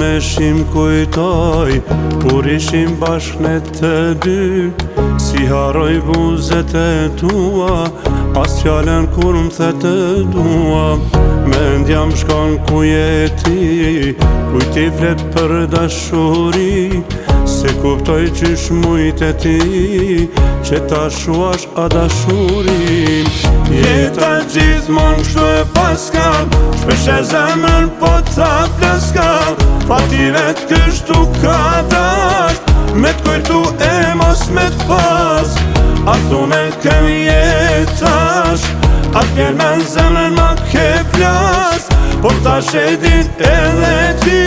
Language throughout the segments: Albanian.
me shim kujtoj, kur ishim bashk ne të dy. Si haroj buzet e tua, as fjallën kur më the të dua. Mendja më shkon ku je ti, kuj ti flet për dashuri. Se kuptoj qysh mujt e ti, që ta shuash a dashurim. Jeta gjithmon kështu e paskal, shpesh e zemrën po ta pleskal. Fati vet kështu ka dasht, me t'kujtu e mos me t'pas. A thune kemi jetash, a t'pjer me në zemrën ma ke plas. Por ta shedin edhe ti,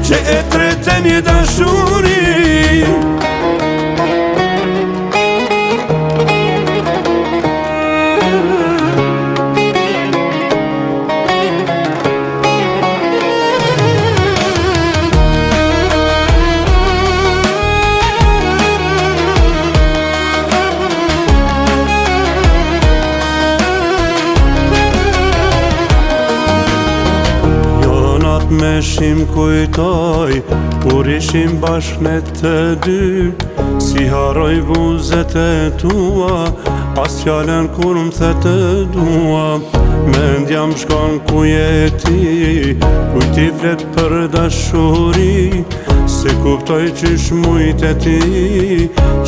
që e treten një dashuri. Me shim kujtoj, kur ishim bashk ne të dy. Si haroj buzet e tua, as fjallën kur më the të dua. Mendja më shkon ku je ti, kuj ti flet për dashuri. Se kuptoj qysh mujt e ti,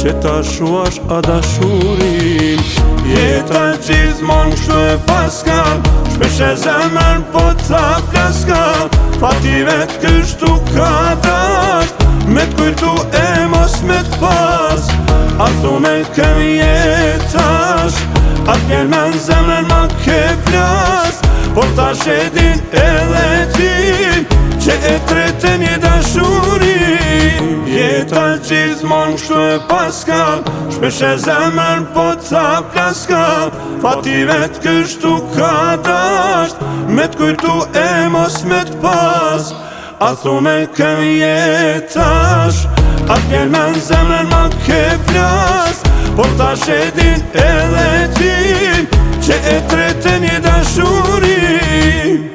që ta shuash a dashurim. Jeta gjithmon kështu e paskal, shpesh e zemrën po ta pleskal. Fati vet kështu ka dasht, me t'kujtu e mos me t'pas. A thune kemi jetash, a t'pjer me në zemrën ma ke plas. Por ta shedin edhe ti, që e treten një dashuri. Jeta gjithmon kështu e paskal, shpesh e zemrën po ta pleskal. Fati vet kështu ka dasht, me t'kujtu e mos me t'pas. A thune kemi jetash, a t'pjer me në zemrën ma ke plas. Por ta shedin edhe ti, që e treten një dashuri.